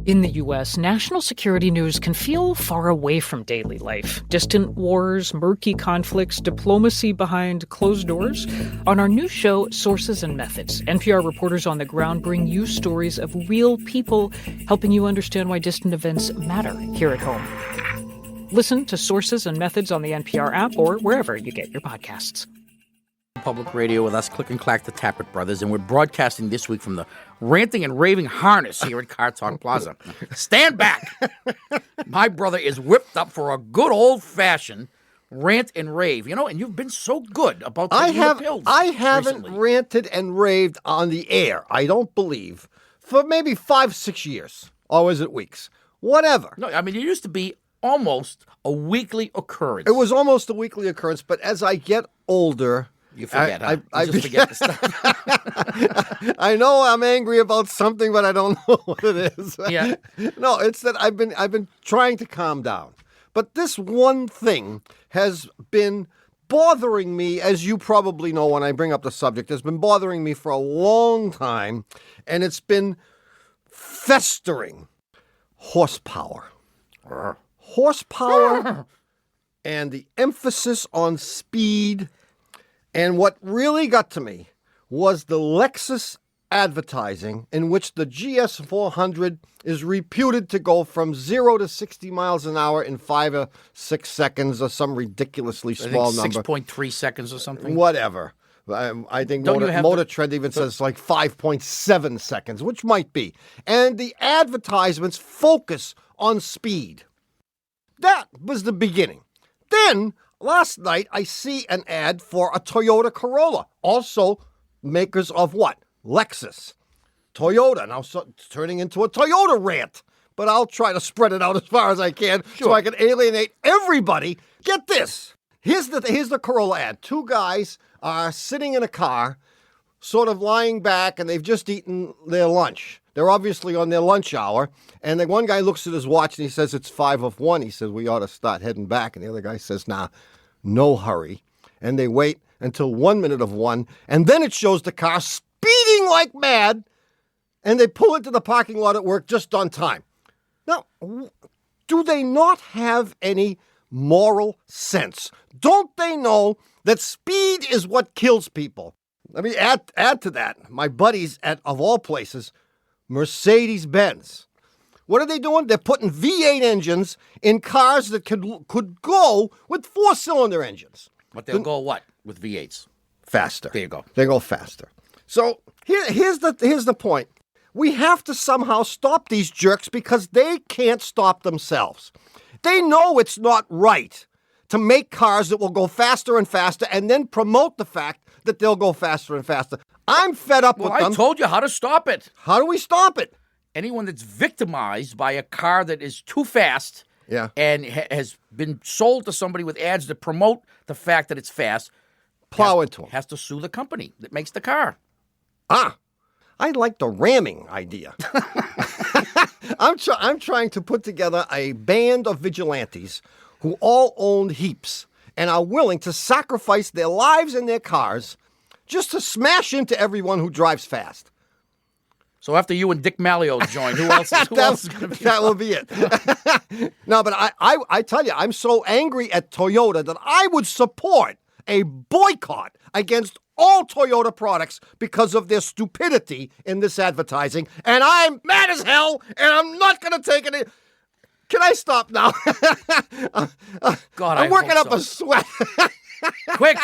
In the U.S., national security news can feel far away from daily life. Distant wars, murky conflicts, diplomacy behind closed doors. On our new show, Sources and Methods, NPR reporters on the ground bring you stories of real people, helping you understand why distant events matter here at home. Listen to Sources and Methods on the NPR app or wherever you get your podcasts. Public radio with us, Click and Clack, the Tappert brothers, and we're broadcasting this week from the Ranting and Raving Harness here at Cah Tahk Plaza. Stand back! My brother is whipped up for a good old-fashioned rant and rave. You know, and you've been so good about taking the pills I haven't recently. ranted and raved on the air, I don't believe, for maybe 5-6 years. Or was it weeks? Whatever. No, I mean, it used to be almost a weekly occurrence. It was almost a weekly occurrence, but as I get older... You forget, I just forget the stuff. I know I'm angry about something, but I don't know what it is. Yeah. No, it's that I've been trying to calm down. But this one thing has been bothering me, as you probably know when I bring up the subject, has been bothering me for a long time, and it's been festering. Horsepower. Horsepower and the emphasis on speed. And what really got to me was the Lexus advertising in which the GS400 is reputed to go from 0 to 60 miles an hour in 5 or 6 seconds or some ridiculously small number. 6.3 seconds or something. Whatever. I think Motor Trend even says like 5.7 seconds, which might be. And the advertisements focus on speed. That was the beginning. Then... last night, I see an ad for a Toyota Corolla, also makers of what? Lexus. Toyota, now turning into a Toyota rant. But I'll try to spread it out as far as I can so I can alienate everybody. Get this. Here's the Corolla ad. Two guys are sitting in a car, sort of lying back, and they've just eaten their lunch. They're obviously on their lunch hour, and then one guy looks at his watch and he says it's 5:01. He says we ought to start heading back, and the other guy says, nah, no hurry. And they wait until 1:01, and then it shows the car speeding like mad, and they pull into the parking lot at work just on time. Now, do they not have any moral sense? Don't they know that speed is what kills people? Let me add to that. My buddies at, of all places, Mercedes-Benz. What are they doing? They're putting V8 engines in cars that could go with 4-cylinder engines. But they'll go what with V8s? Faster. There you go. They go faster. So here's the point. We have to somehow stop these jerks because they can't stop themselves. They know it's not right to make cars that will go faster and faster and then promote the fact that they'll go faster and faster. I'm fed up with them. I told you how to stop it. How do we stop it? Anyone that's victimized by a car that is too fast and has been sold to somebody with ads that promote the fact that it's fast, plow into them. Has to sue the company that makes the car. I like the ramming idea. I'm trying to put together a band of vigilantes who all own heaps and are willing to sacrifice their lives and their cars just to smash into everyone who drives fast. So after you and Dick Malio join, who else is going to be? That will be it. No, but I tell you, I'm so angry at Toyota that I would support a boycott against all Toyota products because of their stupidity in this advertising. And I'm mad as hell, and I'm not going to take it. Can I stop now? God, I'm working up a sweat. Quick,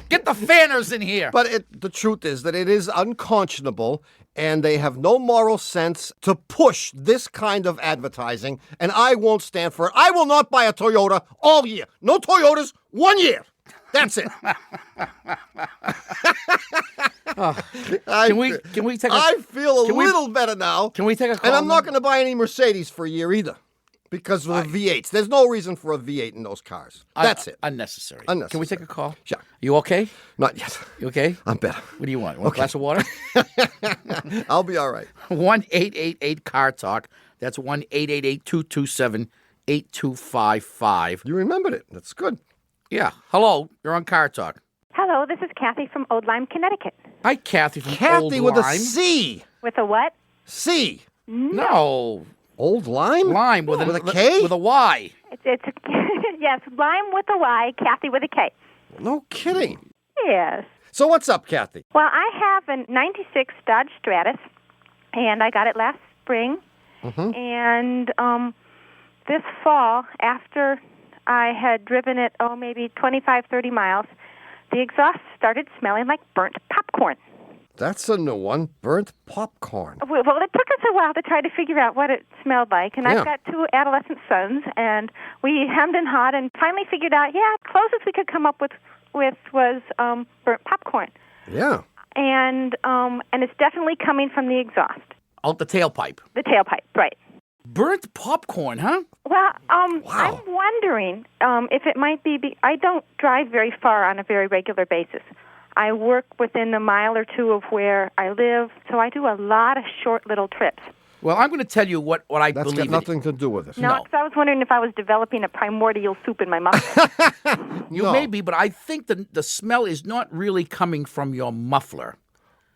get the fanners in here. But the truth is that it is unconscionable, and they have no moral sense to push this kind of advertising, and I won't stand for it. I will not buy a Toyota all year. No Toyotas, 1 year. That's it. Can we take I feel a little better now. Can we take a call? And I'm not going to buy any Mercedes for a year either. Because of the V8s. There's no reason for a V8 in those cars. That's it. Unnecessary. Unnecessary. Can we take a call? Sure. You okay? Not yet. You okay? I'm better. What do you want? A glass of water? I'll be all right. 1-888-Cah Tahk. That's 1-888-227-8255. You remembered it. That's good. Yeah. Hello. You're on Cah Tahk. Hello, this is Kathy from Old Lyme, Connecticut. Hi, Kathy from Old Kathy with Lyme. a C. With a what? C. No. Old Lime? Lime with a K? With a Y. It's yes, Lime with a Y, Kathy with a K. No kidding. Yes. So what's up, Kathy? Well, I have a 96 Dodge Stratus, and I got it last spring. Mm-hmm. And this fall, after I had driven it, maybe 25, 30 miles, the exhaust started smelling like burnt popcorn. That's a new one. Burnt popcorn. Well, it took us a while to try to figure out what it smelled like. And Yeah. I've got 2 adolescent sons, and we hemmed and hawed and finally figured out, closest we could come up with was burnt popcorn. Yeah. And it's definitely coming from the exhaust. Out the tailpipe. The tailpipe, right. Burnt popcorn, huh? Well, Wow. I'm wondering if it might be... I don't drive very far on a very regular basis. I work within a mile or two of where I live, so I do a lot of short little trips. Well, I'm going to tell you what I That's believe. got nothing to do with it. No, because I was wondering if I was developing a primordial soup in my mouth. You No. may be, but I think the smell is not really coming from your muffler.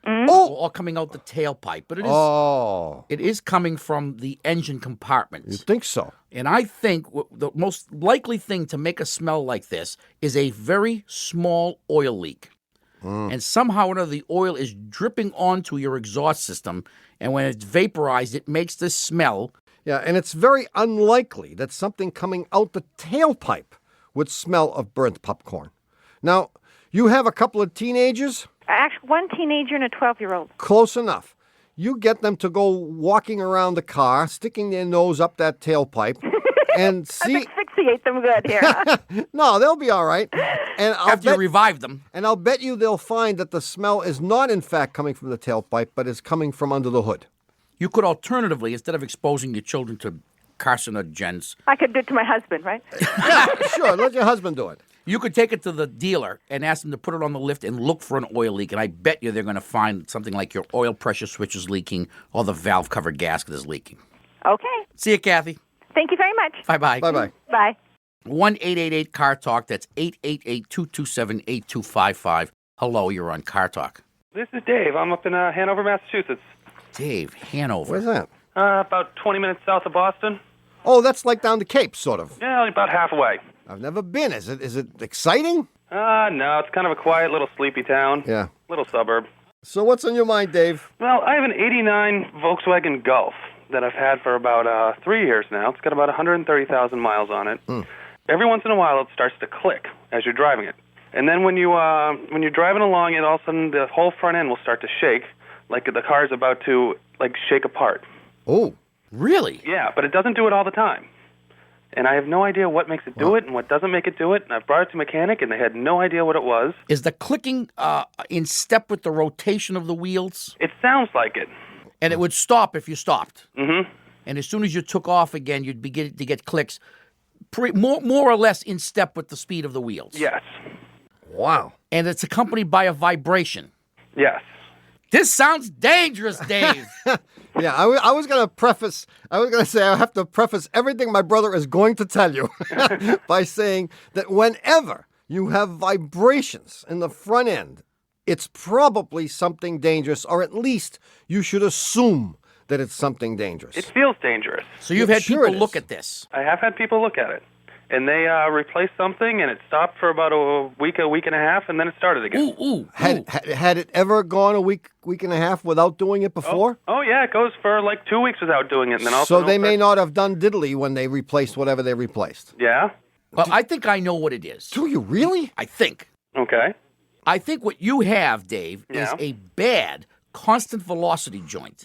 Or coming out the tailpipe, but it is coming from the engine You compartments. think so? And I think the most likely thing to make a smell like this is a very small oil leak. And somehow or another, the oil is dripping onto your exhaust system, and when it's vaporized, it makes this smell. Yeah, and it's very unlikely that something coming out the tailpipe would smell of burnt popcorn. Now, you have a couple of teenagers? Actually, 1 teenager and a 12-year-old. Close enough. You get them to go walking around the car, sticking their nose up that tailpipe, and see... Asphyxiate them good here. Huh? No, they'll be all right. And After you revive them. And I'll bet you they'll find that the smell is not, in fact, coming from the tailpipe, but is coming from under the hood. You could alternatively, instead of exposing your children to carcinogens, I could do it to my husband, right? Yeah, sure. Let your husband do it. you could take it to the dealer and ask them to put it on the lift and look for an oil leak. And I bet you they're going to find something like your oil pressure switch is leaking or the valve cover gasket is leaking. Okay. See you, Kathy. Thank you very much. Bye-bye. Bye-bye. Bye. 1-888-CAR TALK. That's 888-227-8255. Hello, you're on Cah Tahk. This is Dave. I'm up in Hanover, Massachusetts. Dave, Hanover. Where's that? About 20 minutes south of Boston. Oh, that's like down the Cape, sort of. Yeah, about halfway. I've never been. Is it exciting? No, it's kind of a quiet little sleepy town. Yeah. Little suburb. So what's on your mind, Dave? Well, I have an 89 Volkswagen Golf that I've had for about 3 years now. It's got about 130,000 miles on it. Every once in a while, it starts to click as you're driving it. And then when you're driving along, all of a sudden the whole front end will start to shake, like the car is about to shake apart. Oh. Really? Yeah, but it doesn't do it all the time. And I have no idea what makes it do it and what doesn't make it do it. And I brought it to a mechanic, and they had no idea what it was. Is the clicking in step with the rotation of the wheels? It sounds like it. And it would stop if you stopped. Mm-hmm. And as soon as you took off again, you'd begin to get clicks more or less in step with the speed of the wheels. Yes. Wow. And it's accompanied by a vibration. Yes. This sounds dangerous, Dave. Yeah, I was going to say I have to preface everything my brother is going to tell you by saying that whenever you have vibrations in the front end, it's probably something dangerous, or at least you should assume that it's something dangerous. It feels dangerous. So you've had Sure people it look is. at this. I have had people look at it. And they replaced something, and it stopped for about a week and a half, and then it started again. Ooh. Had it ever gone a week and a half without doing it before? Oh, yeah, it goes for 2 weeks without doing it. And then all of a So sudden they it'll may start- not have done diddly when they replaced whatever they replaced. Yeah? Well, I think I know what it is. Do you really? I think. Okay. I think what you have, Dave, is Yeah. a bad constant velocity joint,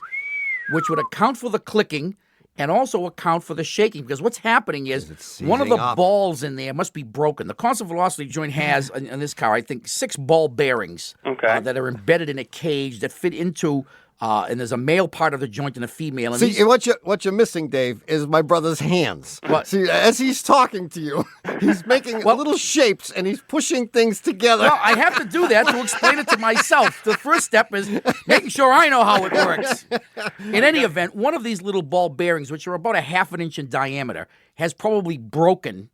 which would account for the clicking and also account for the shaking, because what's happening is one of the seizing up? balls in there must be broken. The constant velocity joint has, in this car, I think, 6 ball bearings Okay. that are embedded in a cage that fit into, and there's a male part of the joint and a female. And See, these- what you're missing, Dave, is my brother's hands. What? See, as he's talking to you, he's making little shapes and he's pushing things together. well, I have to do that to explain it to myself. The first step is making sure I know how it works. In any event, one of these little ball bearings, which are about a half an inch in diameter, has probably broken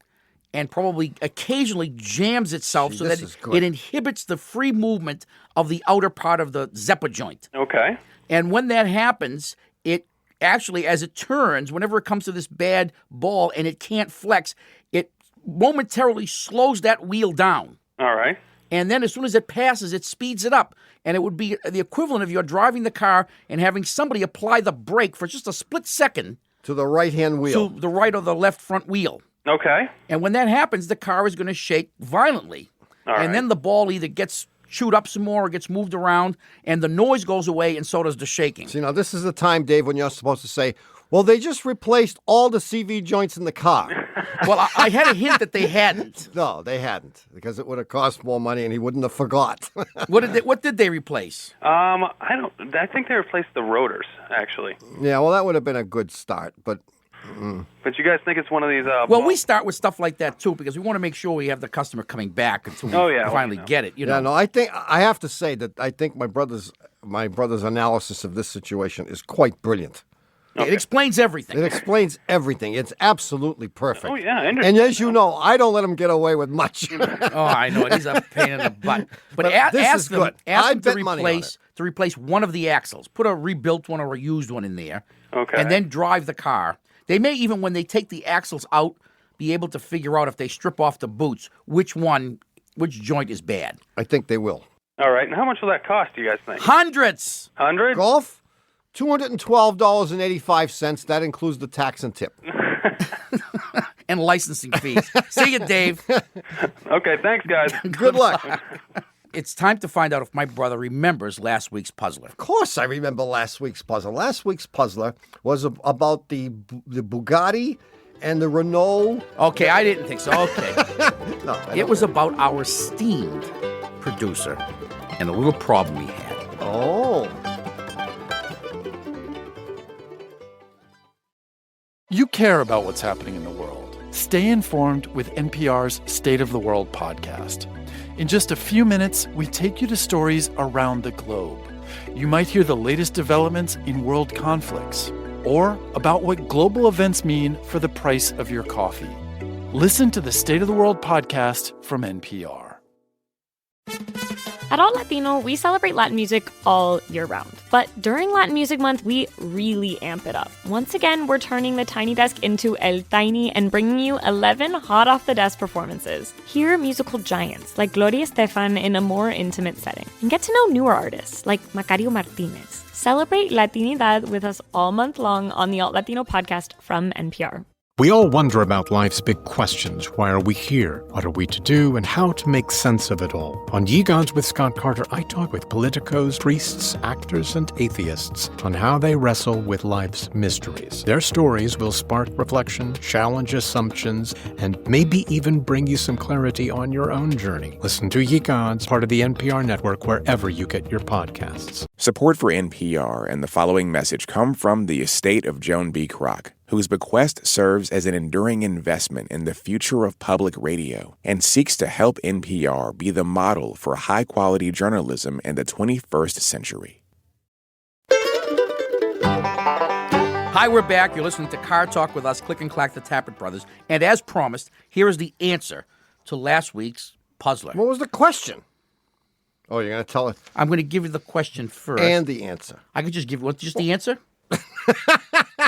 and probably occasionally jams itself so this that is good. it inhibits the free movement of the outer part of the Zeppa joint. Okay. And when that happens, it actually, as it turns, whenever it comes to this bad ball and it can't flex, it momentarily slows that wheel down. All right. And then as soon as it passes, it speeds it up. And it would be the equivalent of you're driving the car and having somebody apply the brake for just a split second. To the right-hand wheel. To the right or the left front wheel. Okay. And when that happens, the car is going to shake violently. And then the ball either gets chewed up some more or gets moved around, and the noise goes away, and so does the shaking. See, now this is the time, Dave, when you're supposed to say, well, they just replaced all the CV joints in the car. Well, I had a hint that they hadn't. No, they hadn't, because it would have cost more money, and he wouldn't have forgot. What did they replace? I think they replaced the rotors, actually. Yeah, well, that would have been a good start, but... But you guys think it's one of these... well, we start with stuff like that, too, because we want to make sure we have the customer coming back until we finally get it. You know? Yeah, no, I have to say that I think my brother's analysis of this situation is quite brilliant. Okay. It explains everything. It explains everything. It's absolutely perfect. Oh, yeah. And as you know, I don't let him get away with much. Oh, I know. He's a pain in the butt. But ask them to replace one of the axles. Put a rebuilt one or a used one in there. Okay. And then drive the car. They may even, when they take the axles out, be able to figure out if they strip off the boots, which joint is bad. I think they will. All right. And how much will that cost, do you guys think? Hundreds. Hundreds? Golf, $212.85. That includes the tax and tip. And licensing fees. See you, Dave. Okay, thanks, guys. Good luck. It's time to find out if my brother remembers last week's puzzler. Of course I remember last week's puzzle. Last week's puzzler was about the Bugatti and the Renault. Okay, I didn't think so. Okay. No, it was about our esteemed producer and a little problem he had. Oh. You care about what's happening in the world. Stay informed with NPR's State of the World podcast. In just a few minutes, we take you to stories around the globe. You might hear the latest developments in world conflicts, or about what global events mean for the price of your coffee. Listen to the State of the World podcast from NPR. At Alt Latino, we celebrate Latin music all year round. But during Latin Music Month, we really amp it up. Once again, we're turning the Tiny Desk into El Tiny and bringing you 11 hot-off-the-desk performances. Hear musical giants like Gloria Estefan in a more intimate setting. And get to know newer artists like Macario Martinez. Celebrate Latinidad with us all month long on the Alt Latino podcast from NPR. We all wonder about life's big questions. Why are we here? What are we to do? And how to make sense of it all. On Ye Gods with Scott Carter, I talk with politicos, priests, actors, and atheists on how they wrestle with life's mysteries. Their stories will spark reflection, challenge assumptions, and maybe even bring you some clarity on your own journey. Listen to Ye Gods, part of the NPR network, wherever you get your podcasts. Support for NPR and the following message come from the estate of Joan B. Kroc, whose bequest serves as an enduring investment in the future of public radio and seeks to help NPR be the model for high-quality journalism in the 21st century. Hi, we're back. You're listening to Cah Tahk with us, Click and Clack, the Tappert Brothers. And as promised, here is the answer to last week's puzzler. What was the question? Oh, you're going to tell it? I'm going to give you the question first. And the answer. I could just give you just the answer?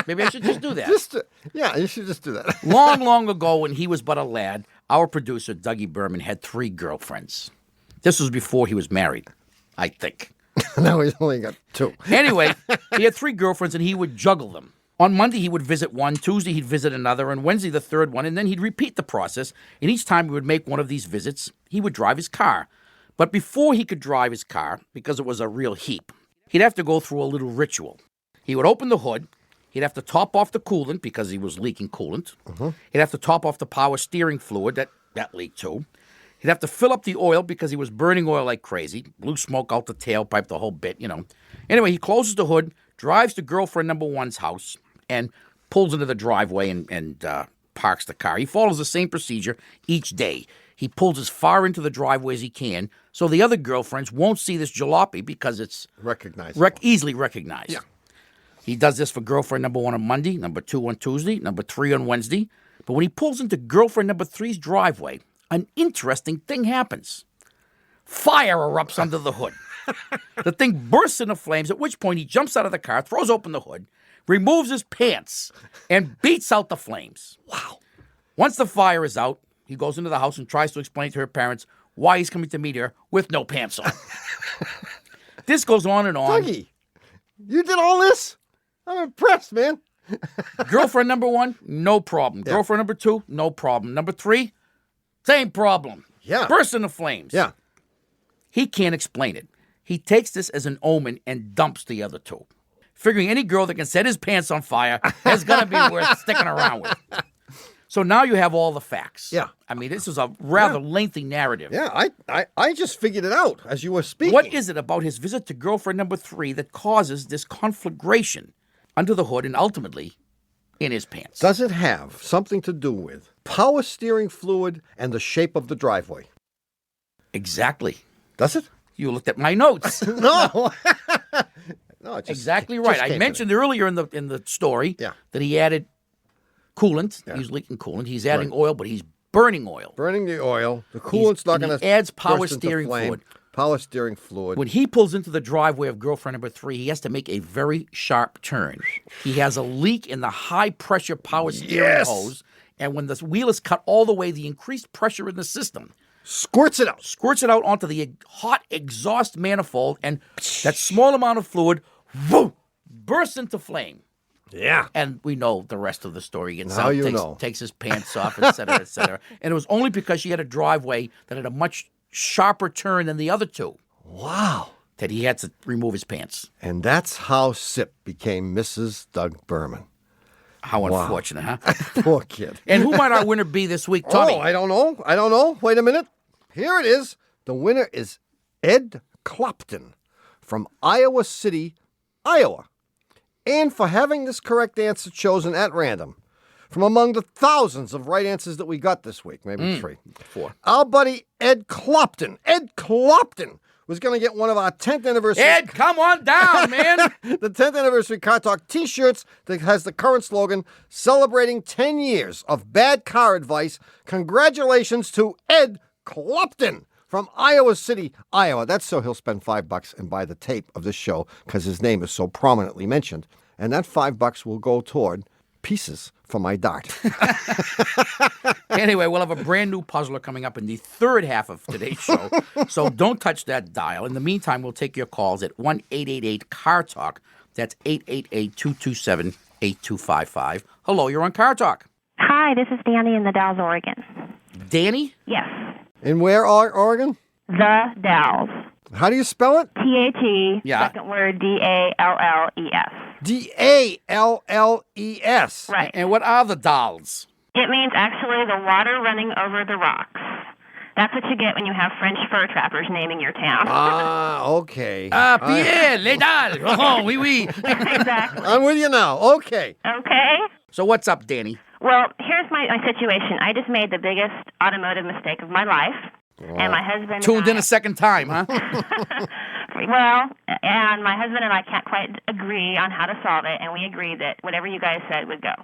Maybe I should just do that. Yeah, you should just do that. Long, long ago, when he was but a lad, our producer, Dougie Berman, had 3 girlfriends. This was before he was married, I think. Now he's only got 2. Anyway, he had 3 girlfriends, and he would juggle them. On Monday, he would visit one. Tuesday, he'd visit another. And Wednesday, the third one. And then he'd repeat the process. And each time he would make one of these visits, he would drive his car. But before he could drive his car, because it was a real heap, he'd have to go through a little ritual. He would open the hood. He'd have to top off the coolant because he was leaking coolant. Mm-hmm. He'd have to top off the power steering fluid. That leaked too. He'd have to fill up the oil because he was burning oil like crazy. Blew smoke out the tailpipe, the whole bit, you know. Anyway, he closes the hood, drives to girlfriend number 1's house, and pulls into the driveway and parks the car. He follows the same procedure each day. He pulls as far into the driveway as he can so the other girlfriends won't see this jalopy because it's easily recognized. Yeah. He does this for girlfriend number 1 on Monday, number 2 on Tuesday, number 3 on Wednesday. But when he pulls into girlfriend number 3's driveway, an interesting thing happens. Fire erupts under the hood. The thing bursts into flames, at which point he jumps out of the car, throws open the hood, removes his pants, and beats out the flames. Wow. Once the fire is out, he goes into the house and tries to explain to her parents why he's coming to meet her with no pants on. This goes on and on. Dougie, you did all this? I'm impressed, man. Girlfriend number 1, no problem. Yeah. Girlfriend number 2, no problem. Number 3, same problem. Yeah. Burst into flames. Yeah. He can't explain it. He takes this as an omen and dumps the other 2. Figuring any girl that can set his pants on fire is going to be worth sticking around with. So now you have all the facts. Yeah. I mean, this is a rather lengthy narrative. Yeah, I just figured it out as you were speaking. What is it about his visit to girlfriend number 3 that causes this conflagration under the hood and ultimately in his pants? Does it have something to do with power steering fluid and the shape of the driveway? Exactly. Does it? You looked at my notes. No. No, it just, Exactly it right. just I came mentioned earlier in the story Yeah. that he added coolant. Yeah. He's leaking coolant. He's adding oil, but he's burning oil. burning the oil. The coolant's not and going to he adds power steering fluid. Power steering fluid. When he pulls into the driveway of girlfriend number 3, he has to make a very sharp turn. He has a leak in the high-pressure power steering hose, and when the wheel is cut all the way, the increased pressure in the system Squirts it out. onto the hot exhaust manifold, and that small amount of fluid bursts into flame. Yeah. And we know the rest of the story. He gets Now out, you know. takes his pants off, et cetera, et cetera. And it was only because she had a driveway that had a much sharper turn than the other 2 Wow. that he had to remove his pants. And that's how Sip became Mrs. Doug Berman. How Wow. unfortunate, huh? Poor kid. And who might our winner be this week, Tommy? Oh, I don't know. Wait a minute. Here it is. The winner is Ed Clopton from Iowa City, Iowa. And for having this correct answer chosen at random from among the thousands of right answers that we got this week, maybe 3. 4. Our buddy Ed Clopton was going to get one of our 10th anniversary. Ed, come on down, man. The 10th anniversary Cah Tahk t-shirts that has the current slogan, celebrating 10 years of bad car advice. Congratulations to Ed Clopton from Iowa City, Iowa. That's so he'll spend $5 and buy the tape of this show because his name is so prominently mentioned. And that $5 will go toward pieces for my dart. Anyway, we'll have a brand new puzzler coming up in the third half of today's show. So don't touch that dial. In the meantime, we'll take your calls at 1-888-CAR Talk. That's 888-227-8255. Hello, you're on Cah Tahk. Hi, this is Danny in the Dalles, Oregon. Danny? Yes, In where, Oregon? the Dalles. How do you spell it? T-H-E, Yeah. second word, D-A-L-L-E-S. D-A-L-L-E-S. Right. And what are the dolls? It means actually the water running over the rocks. That's what you get when you have French fur trappers naming your town. Ah, okay. Pierre, les dalles. Oh, oui, oui. Exactly. I'm with you now. Okay. Okay. So what's up, Danny? Well, here's my situation. I just made the biggest automotive mistake of my life. And my husband Tuned and in a second time, huh? Well, and my husband and I can't quite agree on how to solve it, and we agreed that whatever you guys said would go.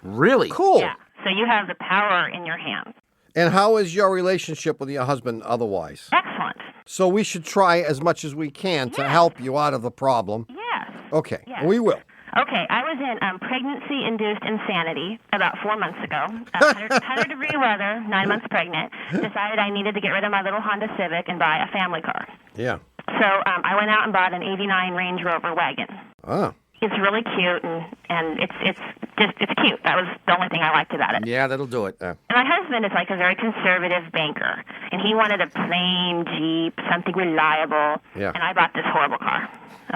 Really? Cool. Yeah. So you have the power in your hands. And how is your relationship with your husband otherwise? Excellent. So we should try as much as we can to help you out of the problem. Yes. Okay, Yes. we will. Okay, I was in pregnancy-induced insanity about 4 months ago. 100-degree weather, 9 months pregnant. Decided I needed to get rid of my little Honda Civic and buy a family car. Yeah. So I went out and bought an '89 Range Rover wagon. Ah. It's really cute, and it's cute. That was the only thing I liked about it. Yeah, that'll do it. And my husband is like a very conservative banker, and he wanted a plain Jeep, something reliable. Yeah. And I bought this horrible car.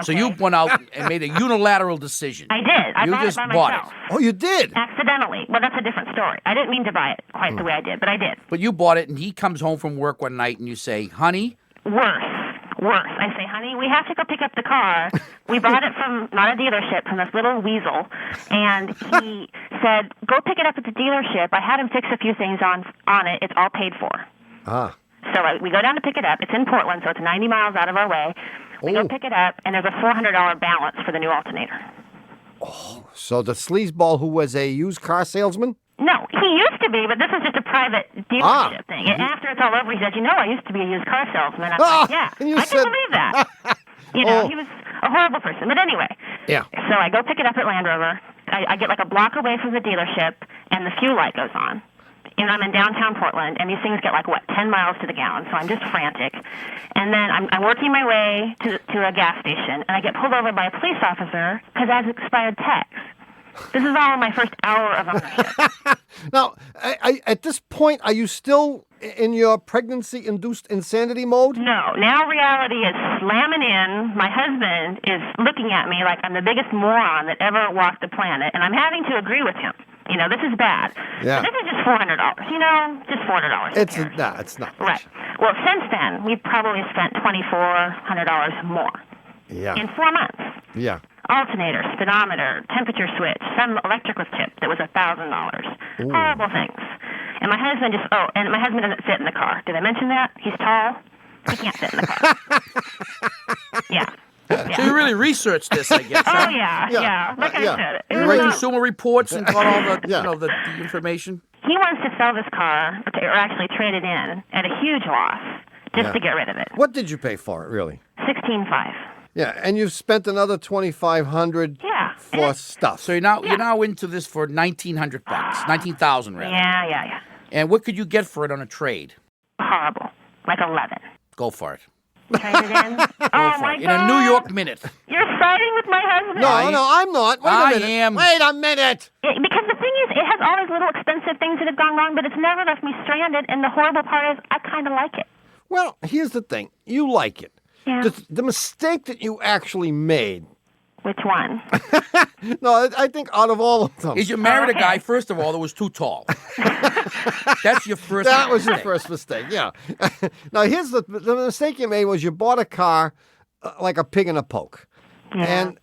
So Okay? you went out and made a unilateral decision. I did. I You bought just it by bought myself. Oh, you did? Accidentally. Well, that's a different story. I didn't mean to buy it quite the way I did, but I did. But you bought it, and he comes home from work one night, and you say, honey, Worse. I say, honey, we have to go pick up the car. We bought it from, not a dealership, from this little weasel. And he said, go pick it up at the dealership. I had him fix a few things on it. It's all paid for. Ah. So we go down to pick it up. It's in Portland, so it's 90 miles out of our way. We go pick it up, and there's a $400 balance for the new alternator. So the sleazeball who was a used car salesman? No, he used to be, but this is just a private dealership thing. And after it's all over, he said, I used to be a used car salesman. I'm like, yeah, and you I said- can believe that. He was a horrible person. But anyway, Yeah. So I go pick it up at Land Rover. I get like a block away from the dealership, and the fuel light goes on. And I'm in downtown Portland, and these things get 10 miles to the gallon, so I'm just frantic. And then I'm working my way to a gas station, and I get pulled over by a police officer because I have expired tags. This is all in my first hour of ownership. Now, at this point, are you still in your pregnancy-induced insanity mode? No. Now reality is slamming in. My husband is looking at me like I'm the biggest moron that ever walked the planet, and I'm having to agree with him. This is bad. Yeah. But this is just $400. Just $400. It's not. Right. Well, since then, we've probably spent $2,400 more. Yeah. In 4 months. Yeah. Alternator, speedometer, temperature switch, some electrical tip that was $1,000. Horrible things. And my husband doesn't fit in the car. Did I mention that? He's tall. He can't fit in the car. Yeah. So you really researched this, I guess. Oh, yeah. Like I said. You read consumer reports and got all the, the information? He wants to sell this car, or actually trade it in, at a huge loss, just to get rid of it. What did you pay for it, really? $16,500. Yeah, and you've spent another $2,500 for stuff. So you're now into this for $1,900, $19,000 rather. Yeah. And what could you get for it on a trade? Horrible, like 11. Go for it. Trade it in. Oh my God! In a New York minute. You're siding with my husband. No, I'm not. Wait a minute. I am. Wait a minute. Because the thing is, it has all these little expensive things that have gone wrong, but it's never left me stranded. And the horrible part is, I kind of like it. Well, here's the thing. You like it. Yeah. The mistake that you actually made. Which one? No, I think out of all of them. Is you married a guy, first of all, that was too tall. That's your first mistake. That was your first mistake, yeah. Now, here's the mistake you made was you bought a car like a pig in a poke. Yeah. And,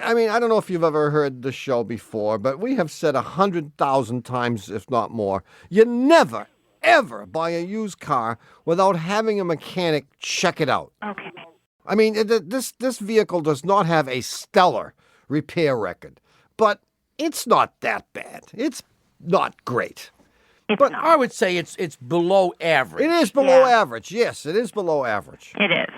I mean, I don't know if you've ever heard the show before, but we have said 100,000 times, if not more, you never, ever buy a used car without having a mechanic check it out. Okay. I mean, this vehicle does not have a stellar repair record, but it's not that bad. It's not great. But I would say it's below average. It is below average. Yes, it is below average. It is.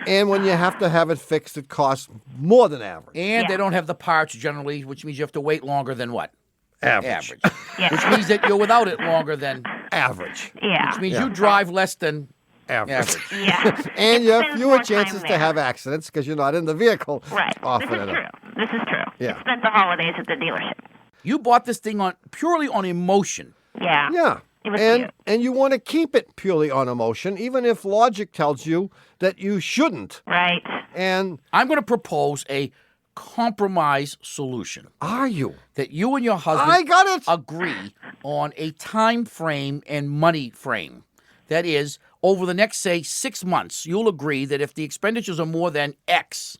And when you have to have it fixed, it costs more than average. And they don't have the parts generally, which means you have to wait longer than what? Average. Yeah. Which means that you're without it longer than average. Yeah. Which means you drive less than average. Yeah. And you have fewer more chances time to there. have accidents because you're not in the vehicle. Right. Often This is enough. true. This is true. Yeah. Spent the holidays at the dealership. You bought this thing purely on emotion. Yeah. Yeah. It was cute. And you want to keep it purely on emotion, even if logic tells you that you shouldn't. Right. And I'm going to propose a compromise solution. are you? That you and your husband I got it. agree on a time frame and money frame. That is, over the next, say, 6 months, you'll agree that if the expenditures are more than X,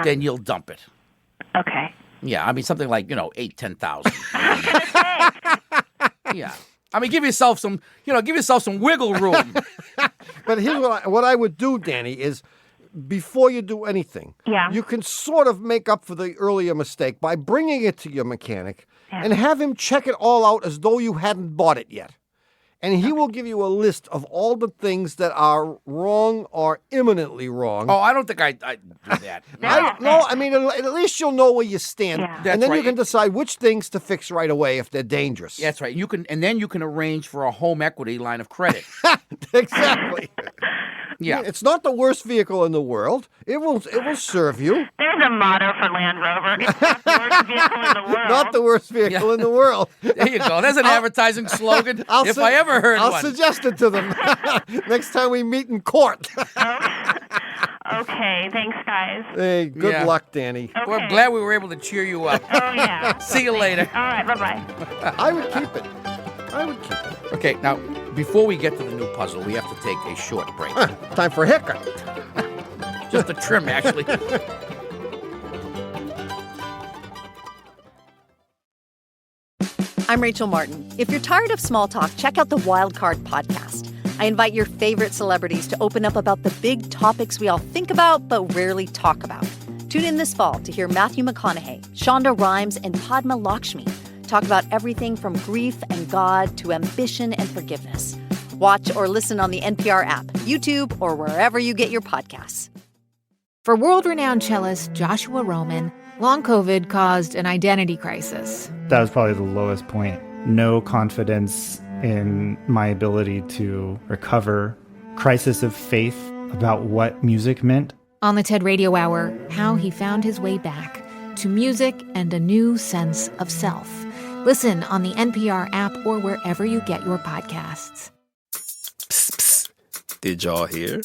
then you'll dump it. Okay. Yeah, I mean, something like, $8,000-$10,000. Yeah. I mean, give yourself some wiggle room. But here's what I would do, Danny, is before you do anything, you can sort of make up for the earlier mistake by bringing it to your mechanic and have him check it all out as though you hadn't bought it yet. And he will give you a list of all the things that are wrong or imminently wrong. Oh, I don't think I'd do that. I mean, at least you'll know where you stand. Yeah. And That's then you right. can decide which things to fix right away if they're dangerous. That's right. Then you can arrange for a home equity line of credit. Exactly. Yeah. It's not the worst vehicle in the world. It will serve you. There's a motto for Land Rover. It's not the worst vehicle in the world. Not the worst vehicle in the world. There you go. There's an advertising slogan. If I ever heard I'll one. suggest it to them next time we meet in court. Okay. Thanks, guys. Hey, good Yeah. luck, Danny. Okay. Well, I'm glad we were able to cheer you up. Oh, yeah. See you later. All right. Bye-bye. I would keep it. Okay, now, before we get to the new puzzle, we have to take a short break. Time for a haircut. Just a trim, actually. I'm Rachel Martin. If you're tired of small talk, check out the Wildcard podcast. I invite your favorite celebrities to open up about the big topics we all think about but rarely talk about. Tune in this fall to hear Matthew McConaughey, Shonda Rhimes, and Padma Lakshmi talk about everything from grief and God to ambition and forgiveness. Watch or listen on the NPR app, YouTube, or wherever you get your podcasts. For world-renowned cellist Joshua Roman, long COVID caused an identity crisis. That was probably the lowest point. No confidence in my ability to recover. Crisis of faith about what music meant. On the TED Radio Hour, how he found his way back to music and a new sense of self. Listen on the NPR app or wherever you get your podcasts. Psst, psst. Did y'all hear?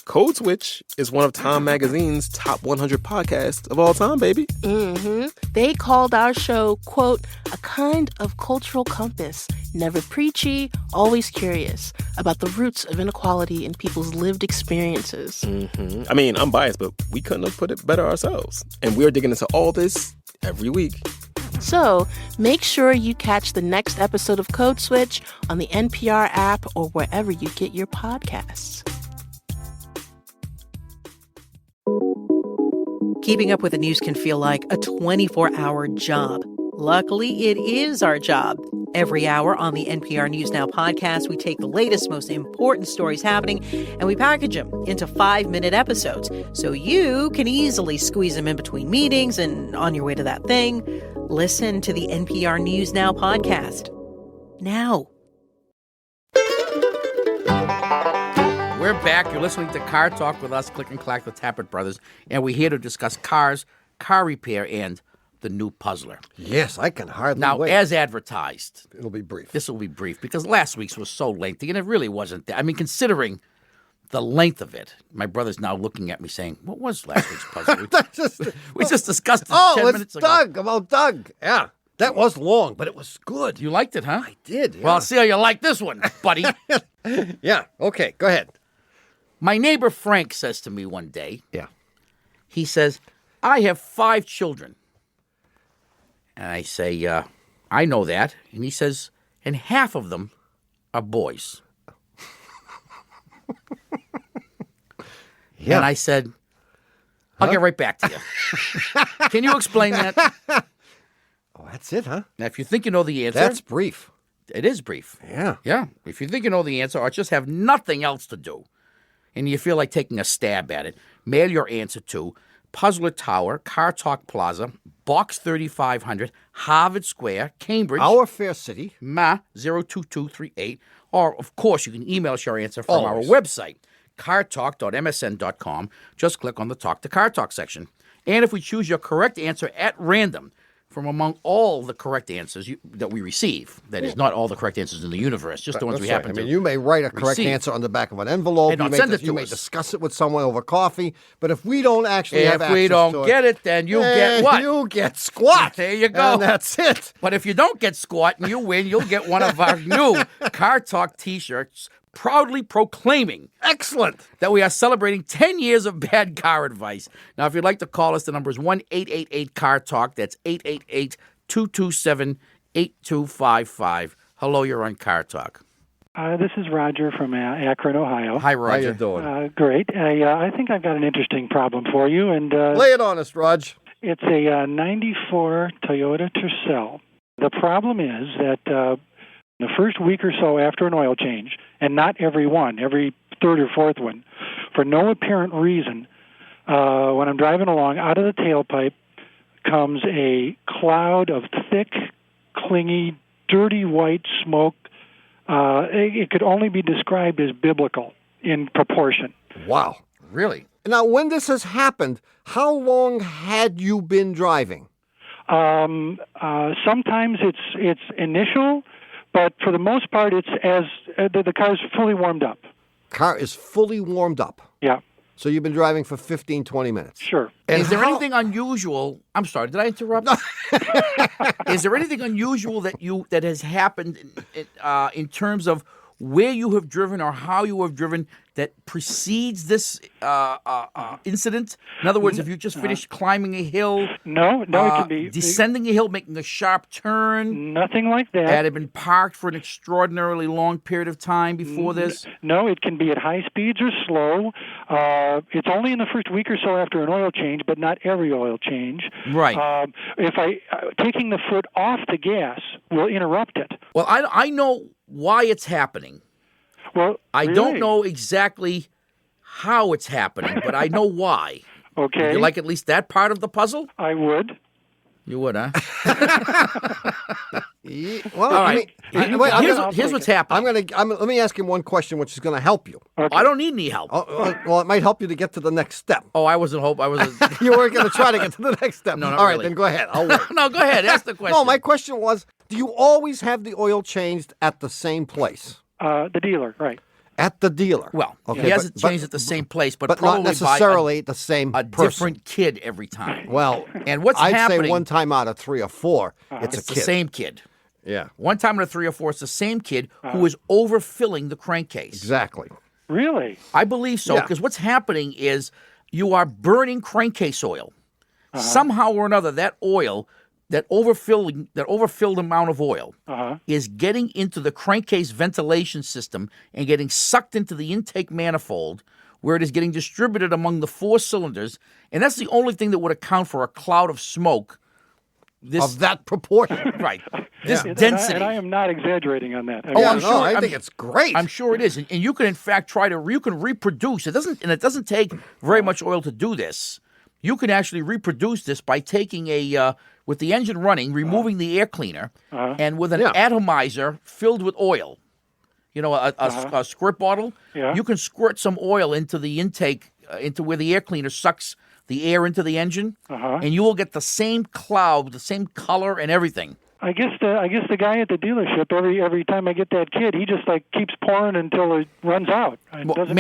Code Switch is one of Time Magazine's top 100 podcasts of all time, baby. Mm-hmm. They called our show, quote, a kind of cultural compass, never preachy, always curious about the roots of inequality in people's lived experiences. Mm-hmm. I mean, I'm biased, but we couldn't have put it better ourselves. And we're digging into all this every week. So make sure you catch the next episode of Code Switch on the NPR app or wherever you get your podcasts. Keeping up with the news can feel like a 24-hour job. Luckily, it is our job. Every hour on the NPR News Now podcast, we take the latest, most important stories happening, and we package them into 5-minute episodes so you can easily squeeze them in between meetings and on your way to that thing. Listen to the NPR News Now podcast. Now. We're back. You're listening to Car Talk with us, Click and Clack, the Tappert brothers, and we're here to discuss cars, car repair, and the new Puzzler. Yes, I can hardly wait. Now, as advertised. It'll be brief. This will be brief because last week's was so lengthy, and it really wasn't that. I mean, considering the length of it, my brother's now looking at me saying, what was last week's puzzle? We just discussed it 10 minutes ago. Doug, about Doug. Yeah, that was long, but it was good. You liked it, huh? I did, yeah. Well, I'll see how you like this one, buddy. Yeah, okay, go ahead. My neighbor Frank says to me one day, yeah, he says, I have 5 children. And I say, I know that. And he says, and half of them are boys. Yeah. And I said, I'll get right back to you. Can you explain that? Oh, that's it, huh? Now, if you think you know the answer. That's brief. It is brief. Yeah. Yeah. If you think you know the answer or just have nothing else to do and you feel like taking a stab at it, mail your answer to Puzzler Tower, Cah Tahk Plaza, Box 3500, Harvard Square, Cambridge. Our fair city. Ma 02238. Or, of course, you can email us your answer from our website, cartalk.msn.com. Just click on the Talk to Car Talk section. And if we choose your correct answer at random from among all the correct answers that we receive, that is not all the correct answers in the universe, just the ones we happen to I mean, you may write a correct answer on the back of an envelope. You may discuss it with someone over coffee. But if we don't actually have access to it. If we don't get it, then you get what? You get squat. There you go. And that's it. But if you don't get squat and you win, you'll get one of our new Car Talk t-shirts, proudly proclaiming that we are celebrating 10 years of bad car advice. Now, if you'd like to call us, the number is 1-888-CAR-TALK. That's 888-227-8255. Hello, you're on Car Talk. This is Roger from Akron, Ohio. Hi, Roger. How you doing? Great. I think I've got an interesting problem for you. And lay it on us, Raj. It's a 94 Toyota Tercel. The problem is that the first week or so after an oil change, and not every one, every third or fourth one, for no apparent reason, when I'm driving along, out of the tailpipe comes a cloud of thick, clingy, dirty white smoke. It could only be described as biblical in proportion. Wow. Really? Now, when this has happened, how long had you been driving? Sometimes it's initial, but for the most part, it's as the car is fully warmed up. Car is fully warmed up? Yeah. So you've been driving for 15, 20 minutes? Sure. And is there anything unusual? I'm sorry, did I interrupt? Is there anything unusual that has happened in terms of where you have driven or how you have driven that precedes this incident? In other words, if you just finished climbing a hill, no, it can be descending a hill, making a sharp turn, nothing like that. That had been parked for an extraordinarily long period of time before this. No, it can be at high speeds or slow. It's only in the first week or so after an oil change, but not every oil change. Right. If taking the foot off the gas will interrupt it. Well, I know why it's happening. Well, I don't know exactly how it's happening, but I know why. Okay. Would you like at least that part of the puzzle? I would. You would, huh? Well, all right. Here's what's happening. Let me ask him one question, which is going to help you. Okay. I don't need any help. Well, it might help you to get to the next step. Oh, I wasn't hoping. You weren't going to try to get to the next step. No, not all right, really. then go ahead. I'll wait. No, go ahead. Ask the question. No, my question was, do you always have the oil changed at the same place? The dealer, right. At the dealer. Well, he hasn't changed at the same place, but probably not necessarily by the same a person. different kid every time. Well, and what's I'd happening? say one time out of 3 or 4, it's a kid. the same kid. Yeah. One time out of 3 or 4, it's the same kid who is overfilling the crankcase. Exactly. Really? I believe so, because what's happening is you are burning crankcase oil. Somehow or another, that oil, that overfilled amount of oil, is getting into the crankcase ventilation system and getting sucked into the intake manifold, where it is getting distributed among the 4 cylinders, and that's the only thing that would account for a cloud of smoke. Of that proportion. Right. This density. And I am not exaggerating on that. I think it's great. I'm sure it is. And you can, in fact, you can reproduce. It doesn't take very much oil to do this. You can actually reproduce this by taking with the engine running, removing the air cleaner, and with an atomizer filled with oil, a squirt bottle, you can squirt some oil into the intake, into where the air cleaner sucks the air into the engine, and you will get the same cloud, the same color and everything. I guess the guy at the dealership, every time I get that kid, he just keeps pouring until it runs out. Or he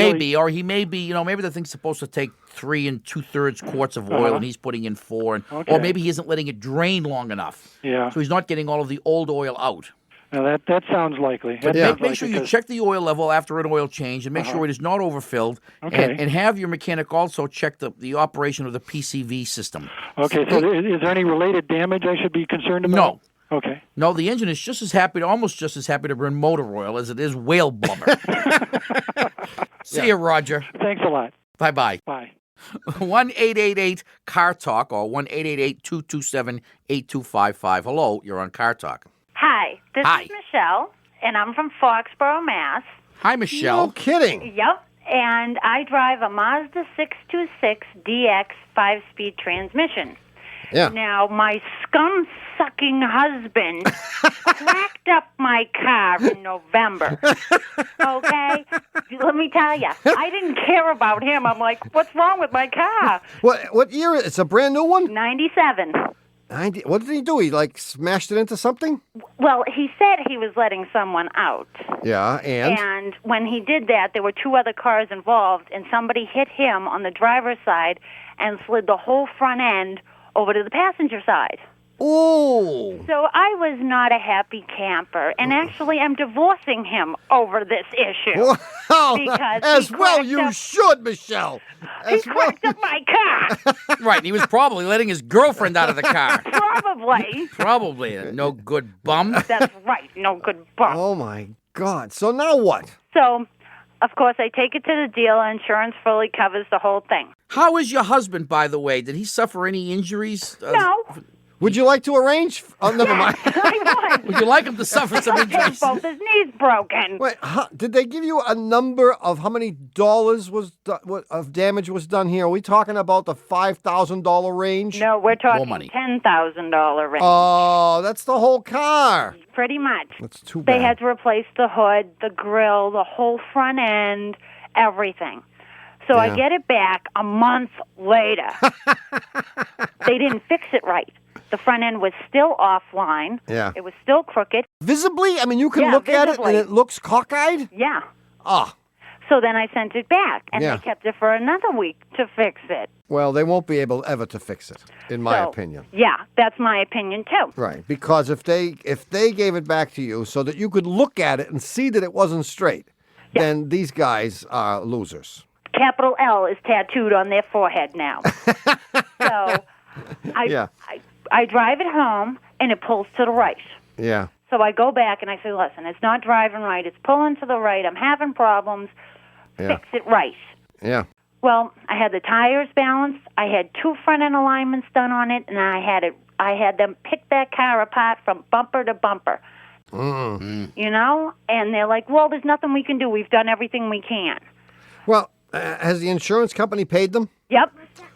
may be, maybe the thing's supposed to take 3 2/3 quarts of oil, and he's putting in 4, or maybe he isn't letting it drain long enough. Yeah. So he's not getting all of the old oil out. Now that sounds likely. But make sure you check the oil level after an oil change, and make sure it is not overfilled. Okay. And have your mechanic also check the operation of the PCV system. Okay. So is there any related damage I should be concerned about? No. Okay. No, the engine is almost just as happy to burn motor oil as it is whale blubber. See you, Roger. Thanks a lot. Bye-bye. Bye. 1-888-CAR Talk or 1-888-227-8255. Hello, you're on Cah Tahk. Hi, this is Michelle, and I'm from Foxborough, Mass. Hi, Michelle. No kidding. Yep, and I drive a Mazda 626 DX 5-speed transmission. Yeah. Now, my scum-sucking husband cracked up my car in November. Okay? Let me tell you, I didn't care about him. I'm like, what's wrong with my car? What year? It's a brand new one? 97. What did he do? He smashed it into something? Well, he said he was letting someone out. Yeah, and? And when he did that, there were 2 other cars involved, and somebody hit him on the driver's side and slid the whole front end over to the passenger side. Oh. So I was not a happy camper, and actually I'm divorcing him over this issue. Well, because as well you should, Michelle. He cracked up my car. Right, and he was probably letting his girlfriend out of the car. Probably. Probably. No good bum. That's right, no good bum. Oh, my God. So now what? So, of course, I take it to the dealer. Insurance fully covers the whole thing. How is your husband, by the way? Did he suffer any injuries? No. Would you like to arrange? Oh, never mind. I would you like him to suffer some injuries? Both his knees broken. Wait, did they give you a number of how many dollars of damage was done here? Are we talking about the $5,000 range? No, we're talking money. $10,000 range. Oh, that's the whole car. Pretty much. That's too bad. They had to replace the hood, the grill, the whole front end, everything. So I get it back a month later. They didn't fix it right. The front end was still offline. Yeah. It was still crooked. Visibly? I mean, you can look at it and it looks cockeyed? Yeah. Ah. So then I sent it back, and Yeah. they kept it for another week to fix it. Well, they won't be able ever to fix it, in my opinion. Yeah, that's my opinion, too. Right, because if they gave it back to you so that you could look at it and see that it wasn't straight, then these guys are losers. Capital L is tattooed on their forehead now. So I drive it home, and it pulls to the right. Yeah. So I go back, and I say, listen, it's not driving right. It's pulling to the right. I'm having problems. Yeah. Fix it right. Yeah. Well, I had the tires balanced. I had 2 front-end alignments done on it, and I had them pick that car apart from bumper to bumper. Mm. You know? And they're like, well, there's nothing we can do. We've done everything we can. Well, has the insurance company paid them? Yep.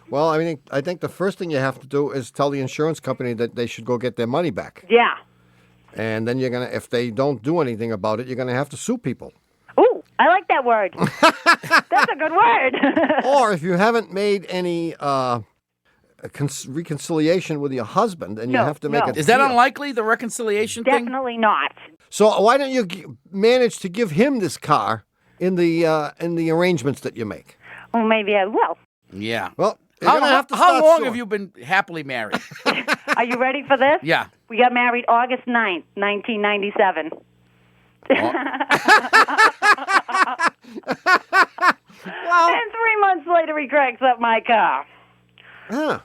Well, I think the first thing you have to do is tell the insurance company that they should go get their money back. Yeah. And then if they don't do anything about it, you're going to have to sue people. Ooh, I like that word. That's a good word. Or if you haven't made any reconciliation with your husband, and you have to make a Is that unlikely, the reconciliation thing? Definitely not. So why don't you manage to give him this car in the arrangements that you make? Well, maybe I will. Yeah. Well, how long have you been happily married? Are you ready for this? Yeah. We got married August 9th, 1997. And 3 months later, he cracks up my car,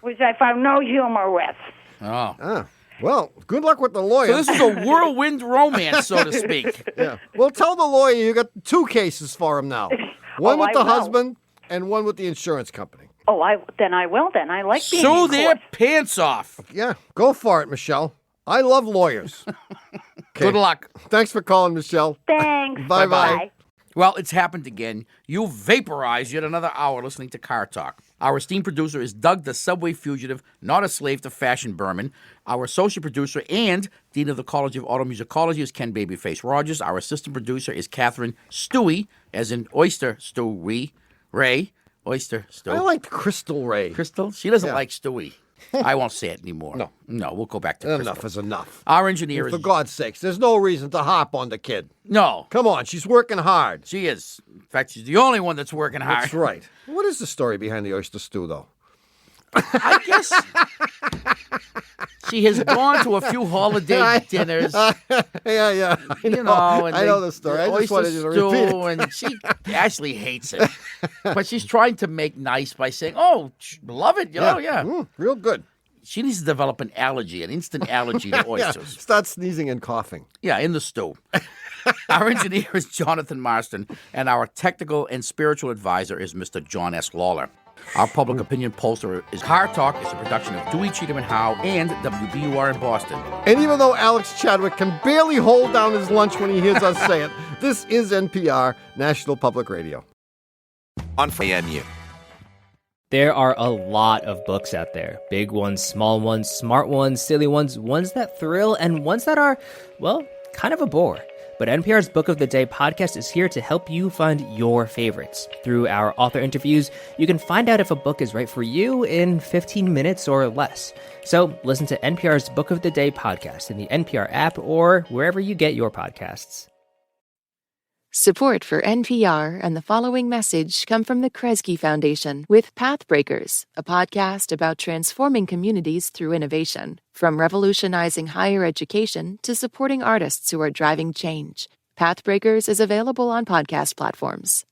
which I found no humor with. Oh. Well, good luck with the lawyer. So this is a whirlwind romance, so to speak. Yeah. Well, tell the lawyer you got 2 cases for him now. One with the husband and one with the insurance company. Oh, I will then. I like being Sue in their court. pants off. Yeah, go for it, Michelle. I love lawyers. Good luck. Thanks for calling, Michelle. Thanks. Bye-bye. Well, it's happened again. You vaporized yet another hour listening to Cah Tahk. Our esteemed producer is Doug, the subway fugitive, not a slave to fashion Berman. Our associate producer and dean of the College of Automusicology is Ken Babyface Rogers. Our assistant producer is Catherine Stewie, as in Oyster Stewie. Ray. Oyster Stew. I like Crystal Ray. Crystal? She doesn't like Stewie. I won't say it anymore. No, we'll go back to Crystal. Enough is enough. Our engineer For is... God's sakes, there's no reason to hop on the kid. No. Come on, she's working hard. She is. In fact, she's the only one that's working hard. That's right. What is the story behind the oyster stew, though? I guess she has gone to a few holiday dinners. Yeah. I know the story. I just wanted you to repeat it. And she actually hates it. But she's trying to make nice by saying, love it. Oh, yeah. Real good. She needs to develop an instant allergy to oysters. Start sneezing and coughing. Yeah, in the stew. Our engineer is Jonathan Marston, and our technical and spiritual advisor is Mr. John S. Lawler. Our public opinion pollster is Cah Tahk. It's a production of Dewey, Cheatham and Howe and WBUR in Boston. And even though Alex Chadwick can barely hold down his lunch when he hears us say it, this is NPR, National Public Radio. On FAMU. There are a lot of books out there. Big ones, small ones, smart ones, silly ones, ones that thrill, and ones that are, well, kind of a bore. But NPR's Book of the Day podcast is here to help you find your favorites. Through our author interviews, you can find out if a book is right for you in 15 minutes or less. So listen to NPR's Book of the Day podcast in the NPR app or wherever you get your podcasts. Support for NPR and the following message come from the Kresge Foundation with Pathbreakers, a podcast about transforming communities through innovation. From revolutionizing higher education to supporting artists who are driving change, Pathbreakers is available on podcast platforms.